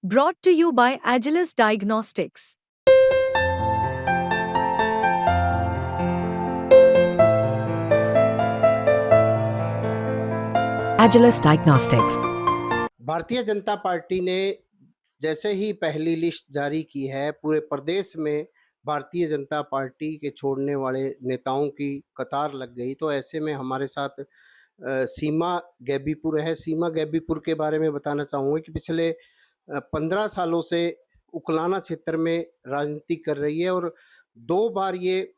Brought to you by Agilus Diagnostics. Agilus Diagnostics. Bharatiya Janata party ने जैसे ही पहली लिस्ट जारी की है, पूरे प्रदेश में भारतीय जनता पार्टी के छोड़ने वाले नेताओं की कतार लग गई। तो ऐसे में हमारे साथ सीमा गैबीपुर है। सीमा गैबीपुर के बारे में बताना चाहूँगा कि पिछले 15 सालों से उकलाना क्षेत्र में राजनीति कर रही है और 2 बार ये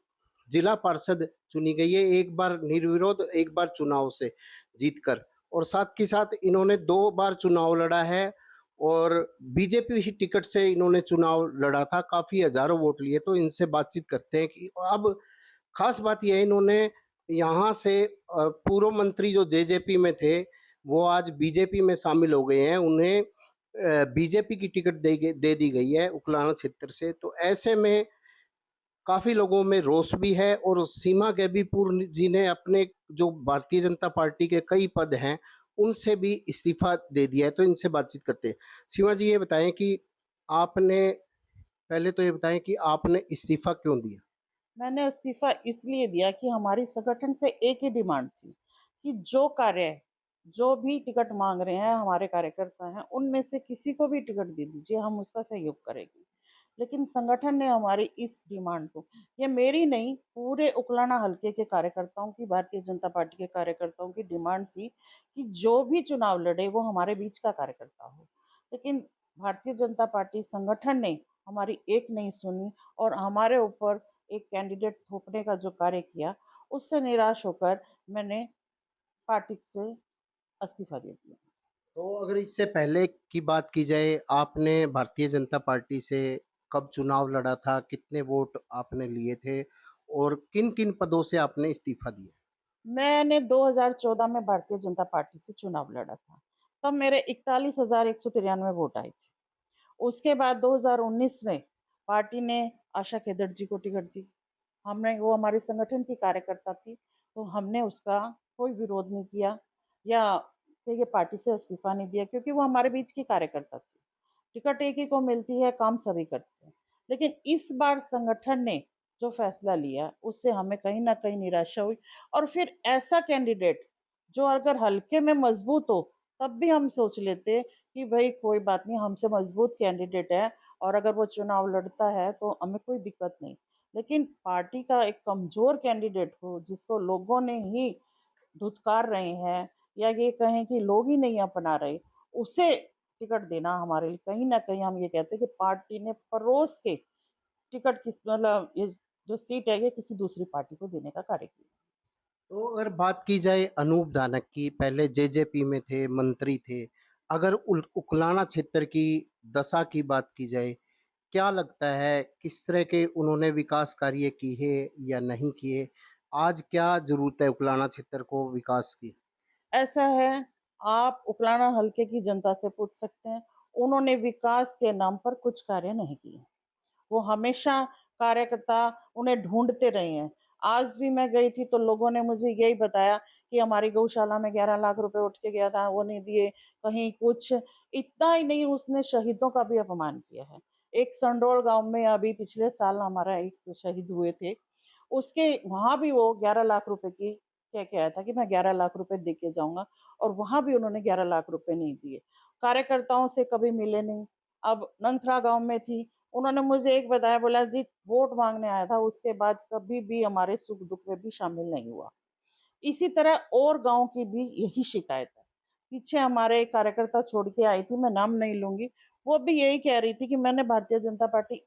जिला पार्षद चुनी गई है, एक बार निर्विरोध, एक बार चुनाव से जीतकर। और साथ के साथ इन्होंने 2 बार चुनाव लड़ा है और बीजेपी ही टिकट से इन्होंने चुनाव लड़ा था, काफ़ी हज़ारों वोट लिए। तो इनसे बातचीत करते हैं कि अब खास बात ये है, इन्होंने यहाँ से पूर्व मंत्री जो जेजेपी में थे, वो आज बीजेपी में शामिल हो गए हैं। उन्हें बीजेपी की टिकट दे दी गई है उकलाना क्षेत्र से। तो ऐसे में काफ़ी लोगों में रोष भी है और सीमा गैबीपुर जी ने अपने जो भारतीय जनता पार्टी के कई पद हैं, उनसे भी इस्तीफा दे दिया है। तो इनसे बातचीत करते हैं। सीमा जी, ये बताएं कि आपने पहले तो ये बताएं कि आपने इस्तीफा क्यों दिया? मैंने इस्तीफा इसलिए दिया कि हमारी संगठन से एक ही डिमांड थी कि जो कार्य, जो भी टिकट मांग रहे हैं हमारे कार्यकर्ता हैं, उनमें से किसी को भी टिकट दे दीजिए, हम उसका सहयोग करेंगे। लेकिन संगठन ने हमारी इस डिमांड को, ये मेरी नहीं, पूरे उकलाना हलके के कार्यकर्ताओं की, भारतीय जनता पार्टी के कार्यकर्ताओं की डिमांड थी कि जो भी चुनाव लड़े वो हमारे बीच का कार्यकर्ता हो। लेकिन भारतीय जनता पार्टी संगठन ने हमारी एक नहीं सुनी और हमारे ऊपर एक कैंडिडेट थोपने का जो कार्य किया, उससे निराश होकर मैंने पार्टी से इस्तीफा दे दिया। तो अगर इससे पहले की बात की जाए, आपने भारतीय जनता पार्टी से कब चुनाव लड़ा था? कितने वोट आपने लिए थे? और किन-किन पदों से आपने इस्तीफा दिया? मैंने 2014 में भारतीय जनता पार्टी से चुनाव लड़ा था। तब मेरे 41,193 वोट आए थे। उसके बाद 2019 में पार्टी ने आशा खेदड़ जी को टिकट दी। हमने, वो हमारे संगठन की कार्यकर्ता थी, तो हमने उसका कोई विरोध नहीं किया या कि ये पार्टी से इस्तीफा नहीं दिया, क्योंकि वो हमारे बीच की कार्यकर्ता थी। टिकट एक ही को मिलती है, काम सभी करते हैं। लेकिन इस बार संगठन ने जो फैसला लिया, उससे हमें कहीं न कहीं निराशा हुई और फिर ऐसा कैंडिडेट जो अगर हल्के में मज़बूत हो, तब भी हम सोच लेते कि भई कोई बात नहीं, हमसे मज़बूत कैंडिडेट है और अगर वो चुनाव लड़ता है तो हमें कोई दिक्कत नहीं। लेकिन पार्टी का एक कमज़ोर कैंडिडेट हो, जिसको लोगों ने ही धुतकार रहे हैं या ये कहें कि लोग ही नहीं अपना रहे, उसे टिकट देना हमारे लिए कहीं न कहीं, हम ये कहते हैं कि पार्टी ने परोस के टिकट किस मतलब ये जो सीट है ये किसी दूसरी पार्टी को देने का कार्य किया। तो अगर बात की जाए अनूप धानक की, पहले जेजेपी में थे, मंत्री थे। अगर उकलाना क्षेत्र की दशा की बात की जाए, क्या लगता है किस तरह के उन्होंने विकास कार्य किए या नहीं किए? आज क्या ज़रूरत है उकलाना क्षेत्र को विकास की? ऐसा है, आप उकलाना हलके की जनता से पूछ सकते हैं, उन्होंने विकास के नाम पर कुछ कार्य नहीं किए। वो हमेशा कार्यकर्ता उन्हें ढूँढते रहे हैं। आज भी मैं गई थी तो लोगों ने मुझे यही बताया कि हमारी गौशाला में 11 लाख रुपए उठ के गया था, वो नहीं दिए, कहीं कुछ। इतना ही नहीं, उसने शहीदों का भी अपमान किया है। एक संडोल गाँव में अभी पिछले साल हमारा एक शहीद हुए थे, उसके वहाँ भी वो 11 लाख रुपए की कह के आया था कि मैं 11 लाख रुपए दे के जाऊँगा और वहाँ भी उन्होंने 11 लाख रुपए नहीं दिए। कार्यकर्ताओं से कभी मिले नहीं। अब नंथरा गाँव में थी, उन्होंने मुझे एक बताया, बोला जी वोट माँगने आया था, उसके बाद कभी भी हमारे सुख-दुःख में भी शामिल नहीं हुआ। इसी तरह और गाँव की भी यही शिकायत है। पीछे हमारे एक कार्यकर्ता छोड़ के आई थी, मैं नाम नहीं लूँगी, वो भी यही कह रही थी कि मैंने भारतीय जनता पार्टी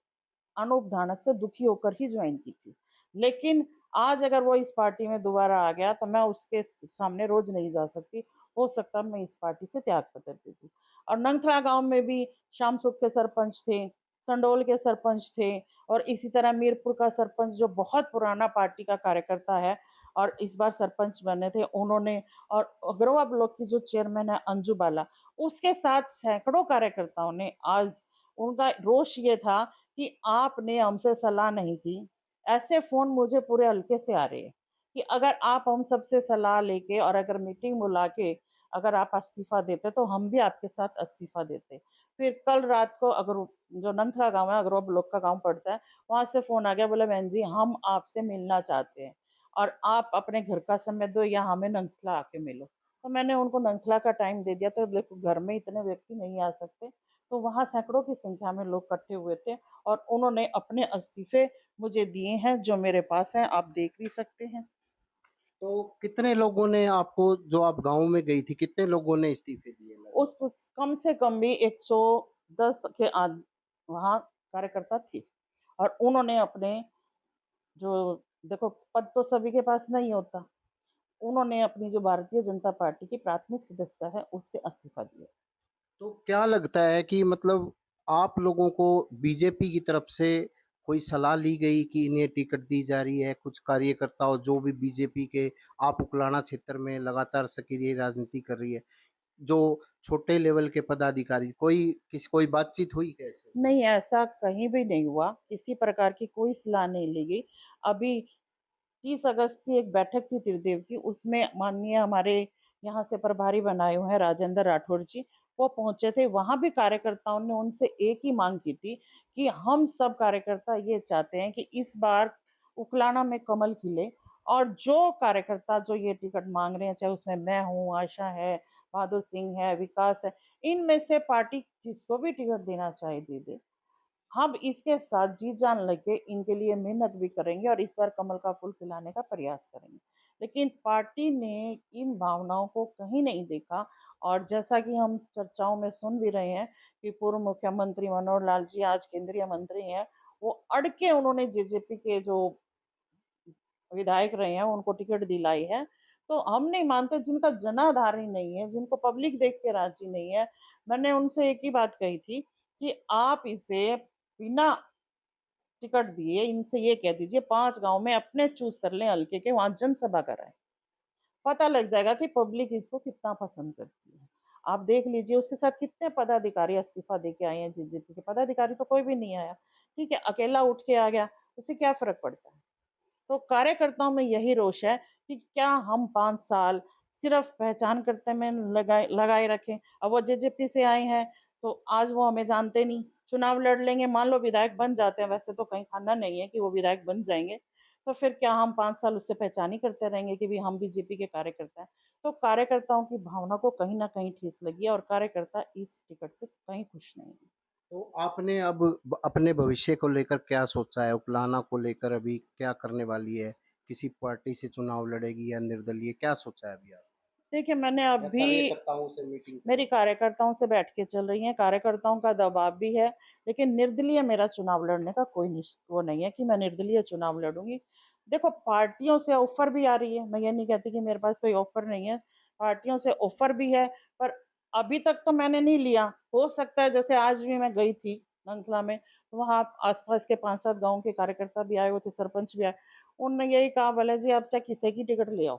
अनूप धानक से दुखी होकर ही ज्वाइन की थी। लेकिन आज अगर वो इस पार्टी में दोबारा आ गया तो मैं उसके सामने रोज़ नहीं जा सकती। हो सकता है मैं इस पार्टी से त्यागपत्र दे दूँ। और नंगथला गाँव में भी शाम सुख के सरपंच थे, संडोल के सरपंच थे और इसी तरह मीरपुर का सरपंच जो बहुत पुराना पार्टी का कार्यकर्ता है और इस बार सरपंच बने थे उन्होंने, और अग्रवा ब्लॉक की जो चेयरमैन है अंजू बाला, उसके साथ सैकड़ों कार्यकर्ताओं ने आज, उनका रोष ये था कि आपने हमसे सलाह नहीं की। ऐसे फ़ोन मुझे पूरे हलके से आ रहे हैं कि अगर आप हम सबसे सलाह लेके और अगर मीटिंग बुला के अगर आप इस्तीफ़ा देते तो हम भी आपके साथ इस्तीफ़ा देते। फिर कल रात को जो नंथला गाँव है, अगरोब ब्लॉक का गाँव पड़ता है, वहाँ से फ़ोन आ गया, बोला बहन जी हम आपसे मिलना चाहते हैं और आप अपने घर का समय दो या हमें नंथला आके मिलो। तो मैंने उनको नंथला का टाइम दे दिया, तो देखो घर में इतने व्यक्ति नहीं आ सकते, तो वहाँ सैकड़ों की संख्या में लोग इकट्ठे हुए थे और उन्होंने अपने इस्तीफे मुझे दिए हैं, जो मेरे पास हैं, आप देख भी सकते हैं। तो कितने लोगों ने आपको, जो आप गाँव में गई थी, कितने लोगों ने इस्तीफे दिए लगभग? उस कम से कम भी 110 के वहाँ कार्यकर्ता थे और उन्होंने अपने जो देखो पद तो सभी के पास नहीं होता, उन्होंने अपनी जो भारतीय जनता पार्टी की प्राथमिक सदस्यता है, उससे इस्तीफा दिया। तो क्या लगता है कि मतलब आप लोगों को बीजेपी की तरफ से कोई सलाह ली गई कि इन्हें टिकट दी जा रही है? कुछ कार्यकर्ताओं जो भी बीजेपी के आप उकलाना क्षेत्र में लगातार सक्रिय राजनीति कर रही है, जो छोटे लेवल के पदाधिकारी, कोई बातचीत हुई कैसे? नहीं, ऐसा कहीं भी नहीं हुआ, किसी प्रकार की कोई सलाह नहीं ली गई। अभी 30 अगस्त की एक बैठक थी त्रिदेव की, उसमें माननीय हमारे यहाँ से प्रभारी बनाए हुए हैं राजेंद्र राठौर जी, वो पहुँचे थे। वहाँ भी कार्यकर्ताओं ने उनसे एक ही माँग की थी कि हम सब कार्यकर्ता ये चाहते हैं कि इस बार उकलाना में कमल खिले और जो कार्यकर्ता जो ये टिकट माँग रहे हैं, चाहे उसमें मैं हूँ, आशा है, बहादुर सिंह है, विकास है, इनमें से पार्टी जिसको भी टिकट देना चाहे दे दे। हम इसके साथ जी-जान लगे इनके लिए मेहनत भी करेंगे और इस बार कमल का फूल खिलाने का प्रयास करेंगे। लेकिन पार्टी ने इन भावनाओं को कहीं नहीं देखा और जैसा कि हम चर्चाओं में सुन भी रहे हैं कि पूर्व मुख्यमंत्री मनोहर लाल जी आज केंद्रीय मंत्री हैं, वो अड़ के उन्होंने जेजेपी के जो विधायक रहे हैं, उनको टिकट दिलाई है। तो हम नहीं मानते जिनका जनाधार ही नहीं है, जिनको पब्लिक देख के राज़ी नहीं है, मैंने उनसे एक ही बात कही थी कि आप इसे बिना टिकट दिए इनसे ये कह दीजिए 5 गाँव में अपने चूज़ कर लें हल्के के, वहाँ जनसभा कराएँ। पता लग जाएगा कि पब्लिक इसको कितना पसंद करती है। आप देख लीजिए उसके साथ कितने पदाधिकारी इस्तीफ़ा दे के आए हैं जेजेपी के पदाधिकारी तो कोई भी नहीं आया। ठीक है, अकेला उठ के आ गया, उससे क्या फ़र्क पड़ता है? तो कार्यकर्ताओं में यही रोष है कि क्या हम 5 साल सिर्फ पहचान करते में लगाए लगाए रखें। अब वो जेजेपी से आए हैं, तो आज वो हमें जानते नहीं, चुनाव लड़ लेंगे, मान लो विधायक बन जाते हैं, वैसे तो कहीं खाना नहीं है कि वो विधायक बन जाएँगे, तो फिर क्या हम 5 साल उससे पहचान ही करते रहेंगे कि भई हम बीजेपी के कार्यकर्ता हैं। तो कार्यकर्ताओं की भावना को कहीं न कहीं ठेस लगी है और कार्यकर्ता इस टिकट से कहीं खुश नहीं है। तो आपने अब अपने भविष्य को लेकर क्या सोचा है? उपलाना को लेकर अभी क्या करने वाली है? किसी पार्टी से चुनाव लड़ेगी या निर्दलीय, क्या सोचा है अभी आप? देखिए मैंने या अभी कार्यकर्ताओं से मीटिंग मेरी करेंगे? कार्यकर्ताओं से बैठ के चल रही हैं, कार्यकर्ताओं का दबाव भी है, लेकिन निर्दलीय मेरा चुनाव लड़ने का कोई वो नहीं है कि मैं निर्दलीय चुनाव लड़ूँगी। देखो पार्टियों से ऑफ़र भी आ रही है, मैं ये नहीं कहती कि मेरे पास कोई ऑफ़र नहीं है, पार्टियों से ऑफ़र भी है, पर अभी तक तो मैंने नहीं लिया। हो सकता है जैसे आज भी मैं गई थी नंगथला में, तो वहाँ आस-पास के 5-7 गाँव के कार्यकर्ता भी आए हुए थे, सरपंच भी आए। उन्होंने यही कहा बोले जी आप चाहे किसी की टिकट ले आओ।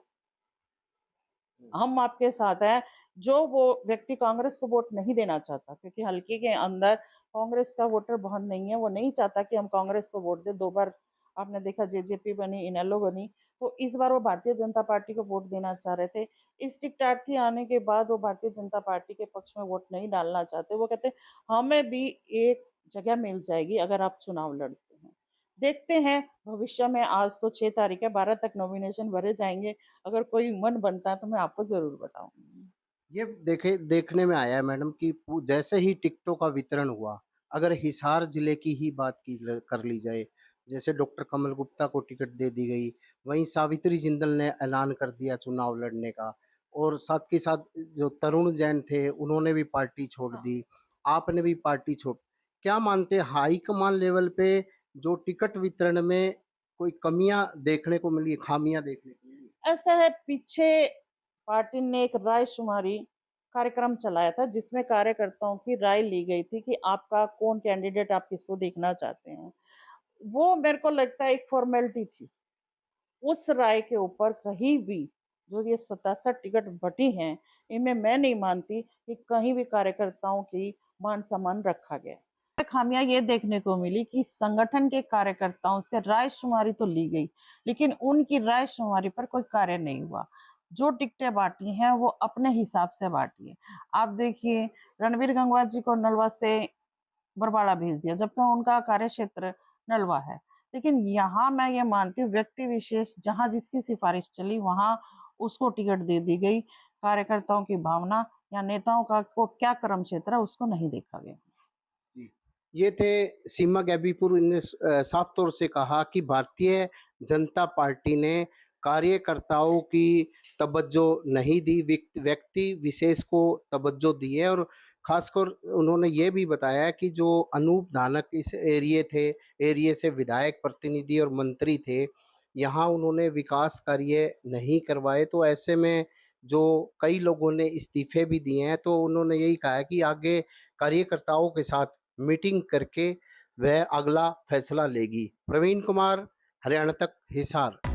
हुँ। हम आपके साथ हैं। जो वो व्यक्ति कांग्रेस को वोट नहीं देना चाहता क्योंकि हलके के अंदर कांग्रेस का वोटर बहुत नहीं है, वो नहीं चाहता कि हम कांग्रेस को वोट दें। 2 बार आपने देखा जेजेपी बनी, इनेलो बनी, तो इस बार वो भारतीय जनता पार्टी को वोट देना चाह रहे थे। इस टिकटार्थी आने के बाद वो भारतीय जनता पार्टी के पक्ष में वोट नहीं डालना चाहते। वो कहते हमें भी एक जगह मिल जाएगी अगर आप चुनाव लड़ते हैं। देखते हैं भविष्य में आज तो 6 तारीख है, 12 तक नॉमिनेशन भरे जाएँगे। अगर कोई मन बनता है तो मैं आपको ज़रूर बताऊँगी। ये देखने में आया है मैडम कि जैसे ही टिकटों का वितरण हुआ, अगर हिसार जिले की ही बात कर ली जाए, जैसे डॉक्टर कमल गुप्ता को टिकट दे दी गई, वहीं सावित्री जिंदल ने ऐलान कर दिया चुनाव लड़ने का, और साथ के साथ जो तरुण जैन थे उन्होंने भी पार्टी छोड़ हाँ। दी, आपने भी पार्टी छोड़, क्या मानते हैं हाईकमान लेवल पे जो टिकट वितरण में कोई कमियां देखने को मिली, खामियां देखने को मिली? ऐसा है पीछे पार्टी ने एक रायशुमारी कार्यक्रम चलाया था जिसमें कार्यकर्ताओं की राय ली गई थी कि आपका कौन कैंडिडेट आप किसको देखना चाहते हैं। वो मेरे को लगता है एक फ़ॉर्मेलिटी थी। उस राय के ऊपर कहीं भी जो ये 67 टिकट बटी हैं, इनमें मैं नहीं मानती कि कहीं भी कार्यकर्ताओं की मान-सम्मान रखा गया है। खामियाँ ये देखने को मिली कि संगठन के कार्यकर्ताओं से रायशुमारी तो ली गई, लेकिन उनकी रायशुमारी पर कोई कार्य नहीं हुआ। जो टिकटें बांटी हैं वो अपने हिसाब से बांटी है। आप देखिए, रणवीर गंगवा जी को नलवा से बरवाड़ा भेज दिया, जबकि उनका कार्यक्षेत्र नलवा है। लेकिन यहाँ मैं ये मानती हूँ व्यक्ति विशेष जहाँ जिसकी सिफारिश चली वहाँ उसको टिकट दे दी गई। कार्यकर्ताओं की भावना या नेताओं का को क्या कर्म क्षेत्र है उसको नहीं देखा गया। जी। ये थे सीमा गैबीपुर। इनने साफ तौर से कहा कि भारतीय जनता पार्टी ने कार्यकर्ताओं की तवज्जो नहीं दी, व्यक्ति विशेष को तवज्जो दी है। और खासकर उन्होंने ये भी बताया कि जो अनूप धानक इस एरिए से विधायक प्रतिनिधि और मंत्री थे, यहाँ उन्होंने विकास कार्य नहीं करवाए। तो ऐसे में जो कई लोगों ने इस्तीफे भी दिए हैं, तो उन्होंने यही कहा है कि आगे कार्यकर्ताओं के साथ मीटिंग करके वह अगला फैसला लेगी। प्रवीण कुमार, हरियाणा तक, हिसार।